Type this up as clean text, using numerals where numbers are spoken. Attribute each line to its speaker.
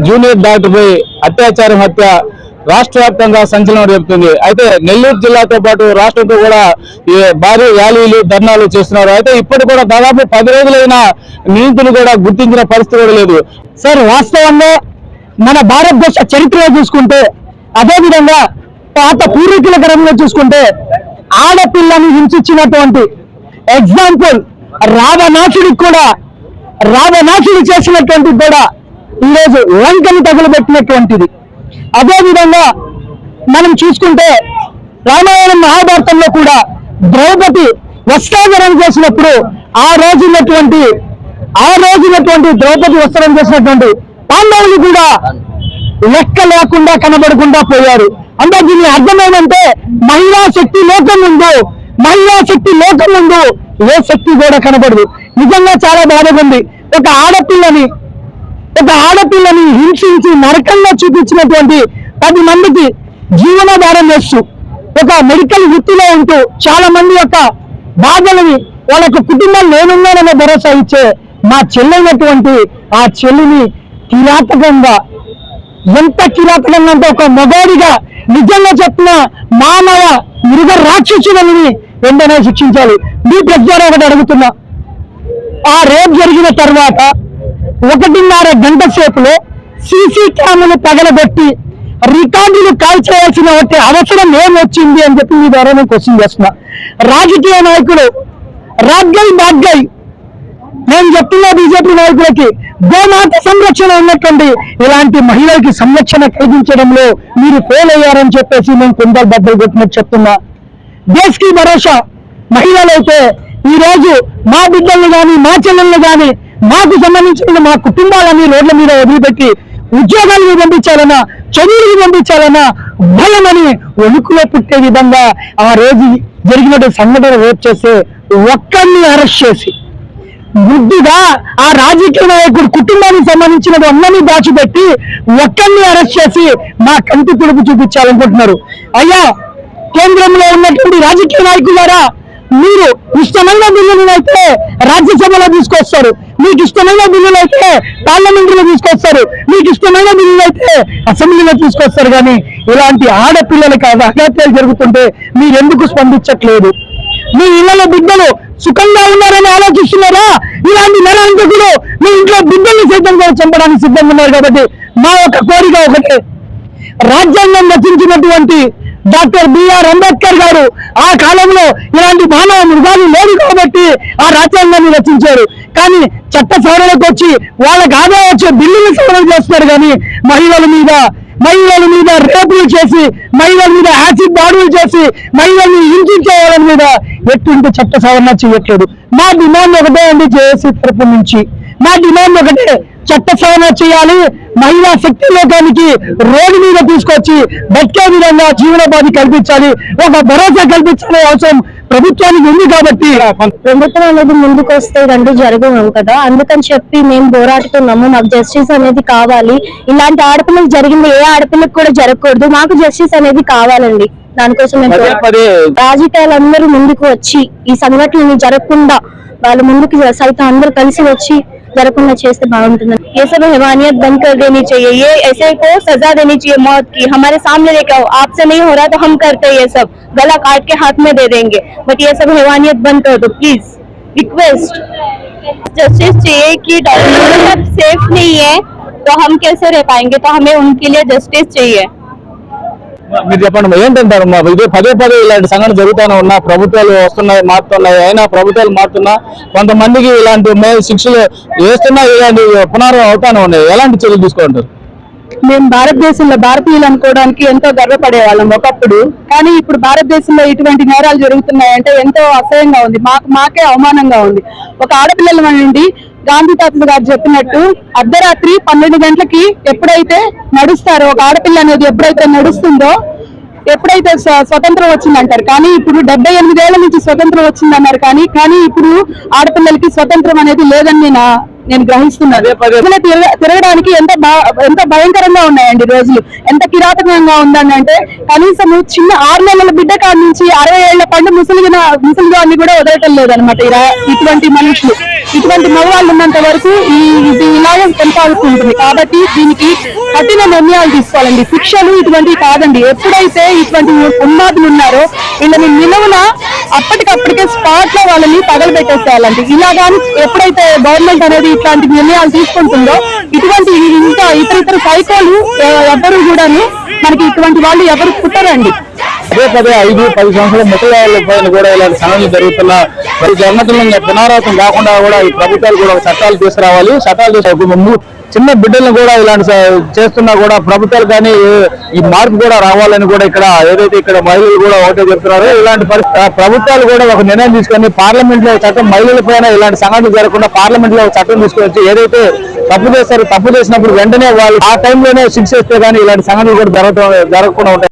Speaker 1: Junior doctor పై అత్యాచారం హత్య రాష్ట్ర వ్యాప్తంగా సంచలనం రేపుతుంది. అయితే నెల్లూరు జిల్లాతో పాటు రాష్ట్రంతో కూడా భారీ ర్యాలీలు ధర్నాలు చేస్తున్నారు. అయితే ఇప్పటి కూడా దాదాపు 10 రోజులైన నిందితులు కూడా గుర్తించిన పరిస్థితి కూడా లేదు.
Speaker 2: సార్ వాస్తవంగా మన భారతదేశ చరిత్రలో చూసుకుంటే, అదేవిధంగా పాత పూర్వీకుల క్రమంలో చూసుకుంటే ఆడపిల్లని హింసించినటువంటి ఎగ్జాంపుల్ రావణాసుడు చేసినటువంటి కూడా ఈరోజు లంకని తగులబెట్టినటువంటిది. అదేవిధంగా మనం చూసుకుంటే రామాయణం మహాభారతంలో కూడా ద్రౌపది వస్త్రాధరణ చేసినప్పుడు ఆ రోజున్నటువంటి ద్రౌపది వస్త్రం చేసినటువంటి పాండవులు కూడా లెక్క లేకుండా కనబడకుండా పోయారు. అంటే దీని అర్థమేమంటే మహిళా శక్తి లోకం ముందు ఏ శక్తి కూడా కనబడదు. నిజంగా చాలా బాధగా ఉంది. ఒక ఆడపిల్లని హింసించి నరకంగా చూపించినటువంటి 10 మందికి జీవనాధారం చేస్తూ ఒక మెడికల్ వృత్తిలో ఉంటూ చాలా మంది యొక్క బాధలని వాళ్ళకు కుటుంబాలు నేనున్నాననే భరోసా ఇచ్చే మా చెల్లైనటువంటి ఆ చెల్లిని కిరాతకంగా, ఎంత కిరాతకంగా అంటే ఒక మొగాడిగా నిజంగా చెప్పిన మానవ మృగ రాక్షసులని వెంటనే శిక్షించాలి. మీ ప్రజలు ఒకటి అడుగుతున్నా, ఆ రేప్ జరిగిన తర్వాత 1.5 గంట సేపులో సీసీ క్యామ్ను పగలగొట్టి రికార్డులు కాల్చేయాల్సిన అవసరం ఏమొచ్చింది అని చెప్పి మీ ద్వారా నేను క్వశ్చన్ చేస్తున్నా. రాజకీయ నాయకులు బాగ్గాయి నేను చెప్తున్నా బీజేపీ నాయకులకి, గోమాత సంరక్షణ ఉన్నటువంటి ఇలాంటి మహిళలకి సంరక్షణ కలిగించడంలో మీరు ఫెయిల్ అయ్యారని చెప్పేసి నేను కుందలు బద్దలు కొట్టినట్టు చెప్తున్నా. దేశ్కి భరోసా మహిళలైతే ఈ రోజు మా బిడ్డలను కానీ మా చెల్లెలను కానీ మాకు సంబంధించిన మా కుటుంబాలని రోడ్ల మీద వదిలిపెట్టి ఉద్యోగాలకు పంపించాలన్నా, చదువులకు పంపించాలన్నా భయమని వణుకులో పుట్టే విధంగా ఆ రోజు జరిగినటువంటి సంఘటన రేపు చేస్తే ఒక్కడిని అరెస్ట్ చేసి బుద్ధిగా ఆ రాజకీయ నాయకుడు కుటుంబానికి సంబంధించిన అందరినీ దాచిపెట్టి ఒక్కడిని అరెస్ట్ చేసి మా కంటి పిలుపు చూపించాలనుకుంటున్నారు. అయ్యా, కేంద్రంలో ఉన్నటువంటి రాజకీయ నాయకులారా, మీరు ఇష్టమైన బిల్లులను అయితే రాజ్యసభలో తీసుకొస్తారు, మీకు ఇష్టమైన బిల్లులు అయితే పార్లమెంటులో తీసుకొస్తారు, మీకు ఇష్టమైన బిల్లులు అయితే అసెంబ్లీలో తీసుకొస్తారు. కానీ ఇలాంటి ఆడపిల్లలకి అఘాత్యాలు జరుగుతుంటే మీరెందుకు స్పందించట్లేదు? మీ ఇళ్లలో బిడ్డలు సుఖంగా ఉన్నారని ఆలోచిస్తున్నారా? ఇలాంటి నరహంతకులు మీ ఇంట్లో బిడ్డల్ని సైతం కూడా చంపడానికి సిద్ధంగా ఉన్నారు. కాబట్టి మా యొక్క కోరిక ఒకటే, రాజ్యాంగం రచించినటువంటి డాక్టర్ బిఆర్ అంబేద్కర్ గారు ఆ కాలంలో ఇలాంటి మానవ మృగాలు లేవు కాబట్టి ఆ రాజ్యాంగాన్ని రచించారు. కానీ చట్ట సవరణకు వచ్చి వాళ్ళకి ఆదాయం వచ్చే బిల్లులు సవరణ చేస్తున్నారు. కానీ మహిళల మీద రేపులు చేసి, మహిళల మీద యాసిడ్ దాడులు చేసి, మహిళల్ని హింసించే వాళ్ళ మీద ఎటువంటి చట్ట సవరణ చేయట్లేదు. మా డిమాండ్ ఒకటే అండి, జేఏసీ తరపు నుంచి మా డిమాండ్ ఒకటే, చట్ట సవరణ చేయాలి. మహిళా శక్తి లోకానికి రోడ్డు మీద తీసుకొచ్చి బతికే విధంగా జీవనోపాధి కల్పించాలి, ఒక భరోసా కల్పించాలనే అవసరం ప్రభుత్వానికి ఉంది. కాబట్టి
Speaker 3: ప్రభుత్వం అనేది ముందుకు వస్తే ఇదంతా జరగవు కదా, అందుకని చెప్పి మేము పోరాడుతున్నాము. మాకు జస్టిస్ అనేది కావాలి. ఇలాంటి ఆడపిల్లలకు జరిగింది ఏ ఆడపిల్లకి కూడా జరగకూడదు. మాకు జస్టిస్ అనేది కావాలండి. దానికోసం రాజకీయాలందరూ ముందుకు వచ్చి ఈ సంఘటనలు జరగకుండా వాళ్ళు ముందుకు సైతం అందరూ కలిసి వచ్చి जरकना चेस्ते बागुंटुंदी। ये सब हैवानियत बंद कर देनी चाहिए। ये ऐसे को सजा देनी चाहिए मौत की। हमारे सामने लेके आओ, आपसे नहीं हो रहा तो हम करते हैं, ये सब गला काट के हाथ में दे देंगे, बट ये सब हैवानियत बंद कर दो प्लीज, रिक्वेस्ट। जस्टिस चाहिए कि डॉक्टर सेफ नहीं है तो हम कैसे रह पाएंगे, तो हमें उनके लिए जस्टिस चाहिए।
Speaker 1: మీరు చెప్పండి ఏంటంటారు? ఇదే పదే ఇలాంటి సంఘటన జరుగుతూనే ఉన్నా, ప్రభుత్వాలు వస్తున్నాయి మారుతున్నాయి, అయినా ప్రభుత్వాలు మారుతున్నా కొంతమందికి ఇలాంటి శిక్షలు వేస్తున్నా ఇలాంటి పునరావృతం అవుతానే ఉన్నాయి. ఎలాంటి చర్యలు తీసుకుంటారు?
Speaker 2: మేము భారతదేశంలో భారతీయులు అనుకోవడానికి ఎంతో గర్వపడే వాళ్ళం ఒకప్పుడు, కానీ ఇప్పుడు భారతదేశంలో ఇటువంటి నేరాలు జరుగుతున్నాయంటే ఎంతో అసహ్యంగా ఉంది, మాకే అవమానంగా ఉంది. ఒక ఆడపిల్లల నుండి గాంధీ తాతలు గారు చెప్పినట్టు అర్ధరాత్రి 12 గంటలకి ఎప్పుడైతే నడుస్తారో, ఒక ఆడపిల్ల అనేది ఎప్పుడైతే నడుస్తుందో, ఎప్పుడైతే స్వతంత్రం వచ్చిందంటారు, కానీ ఇప్పుడు 78 ఏళ్ల నుంచి స్వతంత్రం వచ్చిందన్నారు. కానీ ఇప్పుడు ఆడపిల్లలకి స్వతంత్రం అనేది లేదని నేను గ్రహిస్తున్నాను. తిరగడానికి ఎంత భయంకరంగా ఉన్నాయండి రోజులు, ఎంత కిరాతకంగా ఉందని అంటే కనీసం చిన్న 6 నెలల బిడ్డ కాడి నుంచి 60 ఏళ్ల పండు ముసలిగాన్ని కూడా వదలటం లేదనమాట. ఇటువంటి మనుషులు, ఇటువంటి మగవాళ్ళు ఉన్నంత వరకు ఇది ఇలాగే కొనసాగుతుంటుంది. కాబట్టి దీనికి కఠిన నిర్ణయాలు తీసుకోవాలండి. శిక్షలు ఇటువంటివి కాదండి. ఎప్పుడైతే ఇటువంటి ఉన్మాదులు ఉన్నారో వీళ్ళని నిలువున అప్పటికప్పటికే స్పాట్ లో వాళ్ళని తగలబెట్టేసేయాలండి. ఇలాగాని ఎప్పుడైతే గవర్నమెంట్ అనేది ఇట్లాంటి నిర్ణయాలు తీసుకుంటుందో ఇటువంటి ఇంకా ఇతర సైకోలు ఎవరు కూడాను మనకి ఇటువంటి వాళ్ళు ఎవరు పుట్టరండి.
Speaker 1: పదే 5-10 సంవత్సరాల ముసలి పైన కూడా ఇలాంటి సంఘటనలు జరుగుతున్న సంఘటనలు పునరావృతం కాకుండా కూడా ఈ ప్రభుత్వాలు కూడా చట్టాలు తీసుకురావాలి. చట్టాలు తీసుకు చిన్న బిడ్డలను కూడా ఇలాంటి చేస్తున్నా కూడా ప్రభుత్వాలు కానీ ఈ మార్పు కూడా రావాలని కూడా ఇక్కడ ఏదైతే ఇక్కడ మహిళలు కూడా ఒకటే చెప్తున్నారో ఇలాంటి ప్రభుత్వాలు కూడా ఒక నిర్ణయం తీసుకొని పార్లమెంట్ లో చట్టం మహిళల పైన ఇలాంటి సంఘటనలు జరగకుండా పార్లమెంట్ లో చట్టం తీసుకొచ్చి ఏదైతే తప్పు చేస్తారో తప్పు చేసినప్పుడు వెంటనే వాళ్ళు ఆ టైంలోనే శిక్ష ఇస్తే కానీ ఇలాంటి సంఘటనలు కూడా జరగకుండా ఉంటాయి.